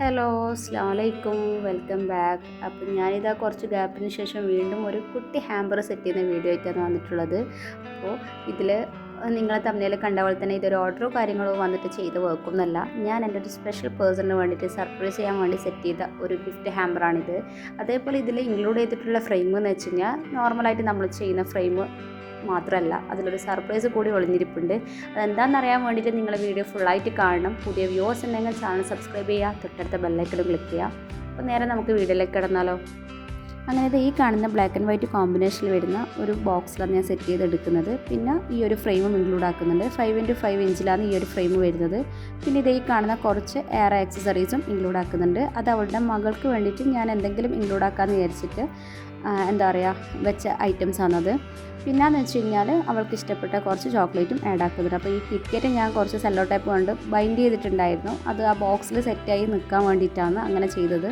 Hello, അസ്സലാമു അലൈക്കും. Welcome back. അപ്പം ഞാനിതാ കുറച്ച് ഗ്യാപ്പിന് ശേഷം വീണ്ടും ഒരു കുട്ടി ഹാമ്പർ സെറ്റ് ചെയ്യുന്ന വീഡിയോ ആയിട്ടാണ് വന്നിട്ടുള്ളത്. അപ്പോൾ ഇതിൽ നിങ്ങളെ തമ്മിൽ കണ്ട പോലെ തന്നെ ഇതൊരു ഓർഡറോ കാര്യങ്ങളോ വന്നിട്ട് ചെയ്ത് വെക്കുന്നല്ല. ഞാൻ എൻ്റെ ഒരു സ്പെഷ്യൽ പേഴ്സണിന് വേണ്ടിയിട്ട് സർപ്രൈസ് ചെയ്യാൻ വേണ്ടി സെറ്റ് ചെയ്ത ഒരു ഗിഫ്റ്റ് ഹാമ്പറാണിത്. അതേപോലെ ഇതിൽ ഇൻക്ലൂഡ് ചെയ്തിട്ടുള്ള ഫ്രെയിം എന്ന് വെച്ച് കഴിഞ്ഞാൽ നോർമലായിട്ട് നമ്മൾ ചെയ്യുന്ന ഫ്രെയിം മാത്രമല്ല, അതിലൊരു സർപ്രൈസ് കൂടി ഒളിഞ്ഞിരിപ്പുണ്ട്. അതെന്താണെന്നറിയാൻ വേണ്ടിയിട്ട് നിങ്ങൾ വീഡിയോ ഫുള്ളായിട്ട് കാണണം. പുതിയ വ്യൂവേഴ്സ് ഉണ്ടെങ്കിൽ ചാനൽ സബ്സ്ക്രൈബ് ചെയ്യുക, തൊട്ടടുത്ത ബെല്ലൈക്കൺ ക്ലിക്ക് ചെയ്യുക. അപ്പോൾ നേരെ നമുക്ക് വീഡിയോയിലേക്ക് കിടന്നാലോ. അങ്ങനെ ഈ കാണുന്ന ബ്ലാക്ക് ആൻഡ് വൈറ്റ് കോമ്പിനേഷനിൽ വരുന്ന ഒരു ബോക്സിലാണ് ഞാൻ സെറ്റ് ചെയ്തെടുക്കുന്നത്. പിന്നെ ഈ ഒരു ഫ്രെയിമും ഇൻക്ലൂഡ് ആക്കുന്നുണ്ട്. 5x5 ഇഞ്ചിലാണ് ഈ ഒരു ഫ്രെയിം വരുന്നത്. പിന്നെ ഈ കാണുന്ന കുറച്ച് എയർ ആക്സസറീസും ഇൻക്ലൂഡ് ആക്കുന്നുണ്ട്. അത് അവളുടെ മകൾക്ക് വേണ്ടിയിട്ട് ഞാൻ എന്തെങ്കിലും ഇൻക്ലൂഡ് ആക്കാമെന്ന് വിചാരിച്ചിട്ട് വെച്ച ഐറ്റംസ് ആണത്. പിന്നെയെന്ന് വെച്ച് കഴിഞ്ഞാൽ അവൾക്ക് ഇഷ്ടപ്പെട്ട കുറച്ച് ചോക്ലേറ്റും ആഡ് ആക്കുന്നുണ്ട്. അപ്പോൾ ഈ കിറ്റ്കറ്റ് ഞാൻ കുറച്ച് സെല്ലോ ടൈപ്പ് കൊണ്ട് ബൈൻഡ് ചെയ്തിട്ടുണ്ടായിരുന്നു. അത് ആ ബോക്സിൽ സെറ്റായി നിൽക്കാൻ വേണ്ടിയിട്ടാണ് അങ്ങനെ ചെയ്തത്.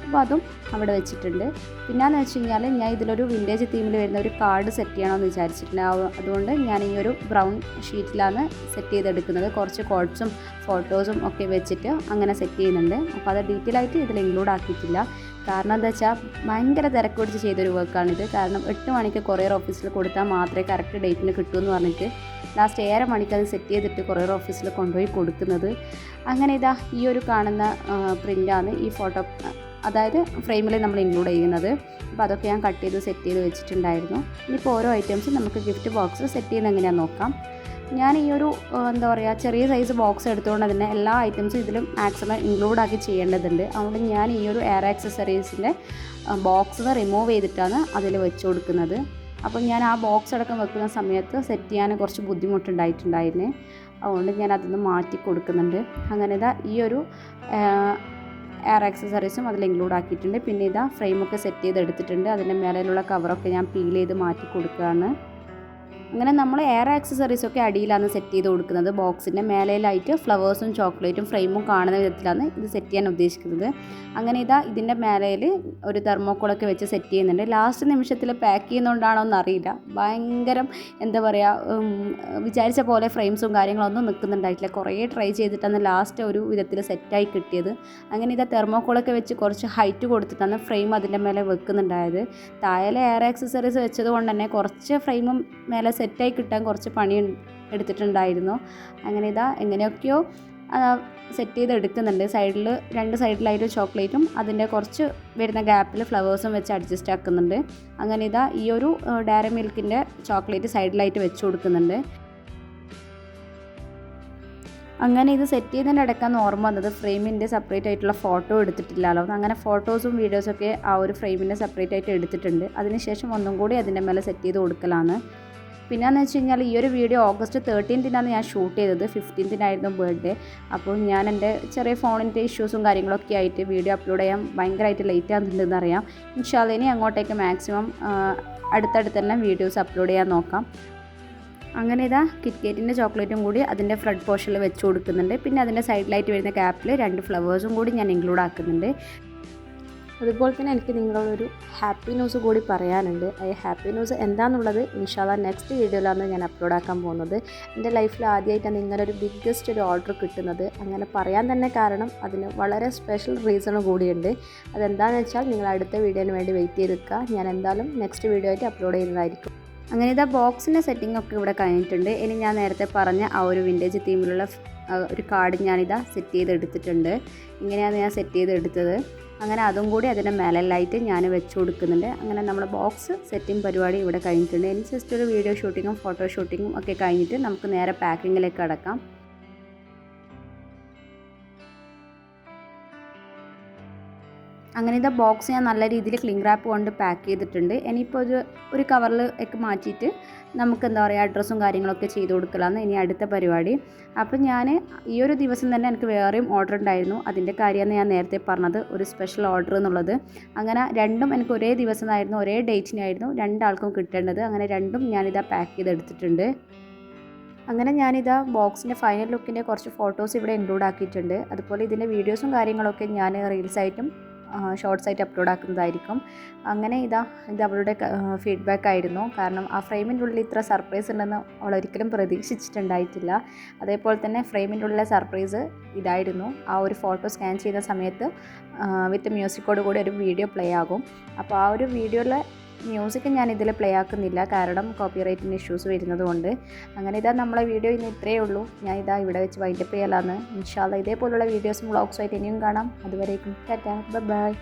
അപ്പോൾ അതും അവിടെ വെച്ചിട്ടുണ്ട്. പിന്നെയെന്ന് വെച്ച് കഴിഞ്ഞാൽ ഞാൻ ഇതിലൊരു വിൻറ്റേജ് തീമിൽ വരുന്ന ഒരു കാർഡ് സെറ്റ് ചെയ്യണമെന്ന് വിചാരിച്ചിട്ടുണ്ട്. അതുകൊണ്ട് ഞാൻ ഈ ഒരു ബ്രൗൺ ഷീറ്റിലാണ് സെറ്റ് ചെയ്തെടുക്കുന്നത്. കുറച്ച് കോഡ്സും ഫോട്ടോസും ഒക്കെ വെച്ചിട്ട് അങ്ങനെ സെറ്റ് ചെയ്യുന്നുണ്ട്. അപ്പോൾ അത് ഡീറ്റെയിൽ ആയിട്ട് ഇതിൽ ഇൻക്ലൂഡ് ആക്കിയിട്ടില്ല. കാരണം എന്താ വെച്ചാൽ ഭയങ്കര തിരക്ക് പിടിച്ച് ചെയ്തൊരു വർക്കാണിത്. കാരണം 8 മണിക്ക് കൊറിയർ ഓഫീസിൽ കൊടുത്താൽ മാത്രമേ കറക്റ്റ് ഡേറ്റിന് കിട്ടുമെന്ന് പറഞ്ഞിട്ട് ലാസ്റ്റ് 7:30 മണിക്ക് അത് സെറ്റ് ചെയ്തിട്ട് കൊറിയർ ഓഫീസിൽ കൊണ്ടുപോയി കൊടുക്കുന്നത്. അങ്ങനെ ഈ ഒരു കാണുന്ന പ്രിൻ്റാണ് ഈ ഫോട്ടോ, അതായത് ഫ്രെയിമിൽ നമ്മൾ ഇൻക്ലൂഡ് ചെയ്യുന്നത്. അപ്പോൾ അതൊക്കെ ഞാൻ കട്ട് ചെയ്ത് സെറ്റ് ചെയ്ത് വെച്ചിട്ടുണ്ടായിരുന്നു. ഇനിയിപ്പോൾ ഓരോ ഐറ്റംസും നമുക്ക് ഗിഫ്റ്റ് ബോക്സ് സെറ്റ് ചെയ്യുന്നത് എങ്ങനെയാണെന്ന് നോക്കാം. ഞാൻ ഈ ഒരു ചെറിയ സൈസ് ബോക്സ് എടുത്തുകൊണ്ട് തന്നെ എല്ലാ ഐറ്റംസും ഇതിലും മാക്സിമം ഇൻക്ലൂഡ് ആക്കി ചെയ്യേണ്ടതുണ്ട്. അതുകൊണ്ട് ഞാൻ ഈ ഒരു എയർ ആക്സസറീസിൻ്റെ ബോക്സ് റിമൂവ് ചെയ്തിട്ടാണ് അതിൽ വെച്ച് കൊടുക്കുന്നത്. അപ്പോൾ ഞാൻ ആ ബോക്സ് അടക്കം വെക്കുന്ന സമയത്ത് സെറ്റ് ചെയ്യാൻ കുറച്ച് ബുദ്ധിമുട്ടുണ്ടായിട്ടുണ്ടായിരുന്നു. അതുകൊണ്ട് ഞാൻ അതൊന്ന് മാറ്റി കൊടുക്കുന്നുണ്ട്. അങ്ങനെ ഈ ഒരു എയർ ആക്സസറീസും അതിൽ ഇൻക്ലൂഡ് ആക്കിയിട്ടുണ്ട്. പിന്നെ ഫ്രെയിമൊക്കെ സെറ്റ് ചെയ്തെടുത്തിട്ടുണ്ട്. അതിൻ്റെ മേലെയുള്ള കവറൊക്കെ ഞാൻ പീൽ ചെയ്ത് മാറ്റി കൊടുക്കുകയാണ്. അങ്ങനെ നമ്മൾ എയർ ആക്സസറീസൊക്കെ അടിയിലാണ് സെറ്റ് ചെയ്ത് കൊടുക്കുന്നത്. ബോക്സിൻ്റെ മേലയിലായിട്ട് ഫ്ലവേഴ്സും ചോക്ലേറ്റും ഫ്രെയിമും കാണുന്ന വിധത്തിലാണ് ഇത് സെറ്റ് ചെയ്യാൻ ഉദ്ദേശിക്കുന്നത്. അങ്ങനെ ഇതിൻ്റെ മേലയിൽ ഒരു തെർമോക്കോളൊക്കെ വെച്ച് സെറ്റ് ചെയ്യുന്നുണ്ട്. ലാസ്റ്റ് നിമിഷത്തിൽ പാക്ക് ചെയ്യുന്നതുകൊണ്ടാണോ എന്നറിയില്ല, ഭയങ്കരം വിചാരിച്ച പോലെ ഫ്രെയിംസും കാര്യങ്ങളൊന്നും നിൽക്കുന്നുണ്ടായിട്ടില്ല. കുറേ ട്രൈ ചെയ്തിട്ടാണ് ലാസ്റ്റ് ഒരു വിധത്തിൽ സെറ്റായി കിട്ടിയത്. അങ്ങനെ തെർമോക്കോളൊക്കെ വെച്ച് കുറച്ച് ഹൈറ്റ് കൊടുത്തിട്ടാണ് ഫ്രെയിം അതിൻ്റെ മേലെ വെക്കുന്നുണ്ടായത്. താഴെ എയർ ആക്സസറീസ് വെച്ചത് കൊണ്ട് തന്നെ കുറച്ച് ഫ്രെയിമും മേലെ സെറ്റായി കിട്ടാൻ കുറച്ച് പണി എടുത്തിട്ടുണ്ടായിരുന്നു. അങ്ങനെ എങ്ങനെയൊക്കെയോ സെറ്റ് ചെയ്ത് എടുക്കുന്നുണ്ട്. രണ്ട് സൈഡിലായിട്ട് ചോക്ലേറ്റും അതിൻ്റെ കുറച്ച് വരുന്ന ഗ്യാപ്പിൽ ഫ്ലവേഴ്സും വെച്ച് അഡ്ജസ്റ്റ് ആക്കുന്നുണ്ട്. അങ്ങനെ ഈ ഒരു ഡയറി മിൽക്കിൻ്റെ ചോക്ലേറ്റ് സൈഡിലായിട്ട് വെച്ച് കൊടുക്കുന്നുണ്ട്. അങ്ങനെ ഇത് സെറ്റ് ചെയ്തതിൻ്റെ ഇടയ്ക്കാന്ന് ഓർമ്മ വന്നത് ഫ്രെയിമിൻ്റെ സെപ്പറേറ്റ് ആയിട്ടുള്ള ഫോട്ടോ എടുത്തിട്ടില്ലല്ലോ. അങ്ങനെ ഫോട്ടോസും വീഡിയോസൊക്കെ ആ ഒരു ഫ്രെയിമിൻ്റെ സെപ്പറേറ്റ് ആയിട്ട് എടുത്തിട്ടുണ്ട്. അതിനുശേഷം ഒന്നും കൂടി അതിൻ്റെ മേലെ സെറ്റ് ചെയ്ത് കൊടുക്കലാണ്. പിന്നെയെന്ന് വെച്ച് കഴിഞ്ഞാൽ ഈ ഒരു വീഡിയോ August 13 ഞാൻ ഷൂട്ട് ചെയ്തത്. 15 ബർത്ത്ഡേ. അപ്പോൾ ഞാൻ എൻ്റെ ചെറിയ ഫോണിൻ്റെ ഇഷ്യൂസും കാര്യങ്ങളൊക്കെ ആയിട്ട് വീഡിയോ അപ്ലോഡ് ചെയ്യാൻ ഭയങ്കരമായിട്ട് ലേറ്റ് ആകുന്നുണ്ടെന്ന് അറിയാം. ഇൻഷാ അല്ലാഹ് ഇനി അങ്ങോട്ടേക്ക് മാക്സിമം അടുത്തടുത്ത് തന്നെ വീഡിയോസ് അപ്ലോഡ് ചെയ്യാൻ നോക്കാം. അങ്ങനെ കിറ്റ്കേറ്റിൻ്റെ ചോക്ലേറ്റും കൂടി അതിൻ്റെ ഫ്രണ്ട് പോർഷനിൽ വെച്ച് കൊടുക്കുന്നുണ്ട്. പിന്നെ അതിൻ്റെ സൈഡിലായിട്ട് വരുന്ന ക്യാപ്പിൽ 2 ഫ്ലവേഴ്സും കൂടി ഞാൻ ഇൻക്ലൂഡ് ആക്കുന്നുണ്ട്. അതുപോലെ തന്നെ എനിക്ക് നിങ്ങളോടൊരു ഹാപ്പി ന്യൂസ് കൂടി പറയാനുണ്ട്. ഈ ഹാപ്പി ന്യൂസ് എന്താണെന്നുള്ളത് ഇൻഷാ അല്ലാഹ് നെക്സ്റ്റ് വീഡിയോയിലാണ് ഞാൻ അപ്ലോഡ് ആക്കാൻ പോകുന്നത്. എൻ്റെ ലൈഫിൽ ആദ്യമായിട്ടാണ് നിങ്ങളൊരു ബിഗ്ഗസ്റ്റ് ഒരു ഓർഡർ കിട്ടുന്നത്. അങ്ങനെ പറയാൻ തന്നെ കാരണം അതിന് വളരെ സ്പെഷ്യൽ റീസൺ കൂടിയുണ്ട്. അതെന്താണെന്ന് വെച്ചാൽ നിങ്ങൾ അടുത്ത വീഡിയോന് വേണ്ടി വെയിറ്റ് ചെയ്ത് നിൽക്കുക. ഞാൻ എന്തായാലും നെക്സ്റ്റ് വീഡിയോ ആയിട്ട് അപ്ലോഡ് ചെയ്യുന്നതായിരിക്കും. അങ്ങനെ ബോക്സിൻ്റെ സെറ്റിംഗ് ഒക്കെ ഇവിടെ കഴിഞ്ഞിട്ടുണ്ട്. ഇനി ഞാൻ നേരത്തെ പറഞ്ഞ ആ ഒരു വിൻറ്റേജ് തീമിലുള്ള ഒരു കാർഡ് സെറ്റ് ചെയ്തെടുത്തിട്ടുണ്ട്. ഇങ്ങനെയാണ് ഞാൻ സെറ്റ് ചെയ്തെടുത്തത്. അങ്ങനെ അതും കൂടി അതിൻ്റെ മേലലായിട്ട് ഞാൻ വെച്ച് കൊടുക്കുന്നുണ്ട്. അങ്ങനെ നമ്മുടെ ബോക്സ് സെറ്റിംഗ് പരിപാടി ഇവിടെ കഴിഞ്ഞിട്ടുണ്ട്. ഇനി ജസ്റ്റ് ഒരു വീഡിയോ ഷൂട്ടിങ്ങും ഫോട്ടോ ഷൂട്ടിങ്ങും ഒക്കെ കഴിഞ്ഞിട്ട് നമുക്ക് നേരെ പാക്കിങ്ങിലേക്ക് കടക്കാം. അങ്ങനെ ബോക്സ് ഞാൻ നല്ല രീതിയിൽ ക്ലിംഗ് റാപ്പ് കൊണ്ട് പാക്ക് ചെയ്തിട്ടുണ്ട്. ഇനിയിപ്പോൾ ഒരു കവറിൽ ഒക്കെ മാറ്റിയിട്ട് നമുക്ക് അഡ്രസ്സും കാര്യങ്ങളൊക്കെ ചെയ്ത് കൊടുക്കലാണ് ഇനി അടുത്ത പരിപാടി. അപ്പോൾ ഞാൻ ഈ ഒരു ദിവസം തന്നെ എനിക്ക് വേറെയും ഓർഡർ ഉണ്ടായിരുന്നു. അതിൻ്റെ കാര്യമാണ് ഞാൻ നേരത്തെ പറഞ്ഞത്, ഒരു സ്പെഷ്യൽ ഓർഡർ എന്നുള്ളത്. അങ്ങനെ രണ്ടും എനിക്ക് ഒരേ ദിവസമായിരുന്നു, ഒരേ ഡേറ്റിനായിരുന്നു രണ്ടാൾക്കും കിട്ടേണ്ടത്. അങ്ങനെ രണ്ടും പാക്ക് ചെയ്തെടുത്തിട്ടുണ്ട്. അങ്ങനെ ബോക്സിൻ്റെ ഫൈനൽ ലുക്കിൻ്റെ കുറച്ച് ഫോട്ടോസ് ഇവിടെ ഇൻക്ലൂഡ് ആക്കിയിട്ടുണ്ട്. അതുപോലെ ഇതിൻ്റെ വീഡിയോസും കാര്യങ്ങളൊക്കെ ഞാൻ റീൽസായിട്ടും ഷോർട്സ് ആയിട്ട് അപ്ലോഡ് ആക്കുന്നതായിരിക്കും. അങ്ങനെ ഇത് അവളുടെ ഫീഡ്ബാക്ക് ആയിരുന്നു. കാരണം ആ ഫ്രെയിമിൻ്റെ ഉള്ളിൽ ഇത്ര സർപ്രൈസ് ഉണ്ടെന്ന് അവൾ ഒരിക്കലും പ്രതീക്ഷിച്ചിട്ടുണ്ടായിട്ടില്ല. അതേപോലെ തന്നെ ഫ്രെയിമിൻ്റെ ഉള്ളിലെ സർപ്രൈസ് ഇതായിരുന്നു. ആ ഒരു ഫോട്ടോ സ്കാൻ ചെയ്യുന്ന സമയത്ത് വിത്ത് മ്യൂസിക്കോട് കൂടി ഒരു വീഡിയോ പ്ലേ ആകും. അപ്പോൾ ആ ഒരു വീഡിയോയിലെ മ്യൂസിക് ഞാൻ ഇതിൽ പ്ലേ ആക്കുന്നില്ല, കാരണം കോപ്പിറൈറ്റിൻ്റെ ഇഷ്യൂസ് വരുന്നത് കൊണ്ട്. അങ്ങനെ നമ്മളെ വീഡിയോ ഇന്ന് ഇത്രയേ ഉള്ളൂ. ഞാൻ ഇവിടെ വെച്ച് വൈൻഡപ്പ് ചെയ്യലാന്ന്. ഇൻഷാ അല്ലാഹ് ഇതേപോലുള്ള വീഡിയോസും വ്ളോഗ്സും ആയിട്ട് ഇനിയും കാണാം. അതുവരേക്കും ടാറ്റാ, ബൈ.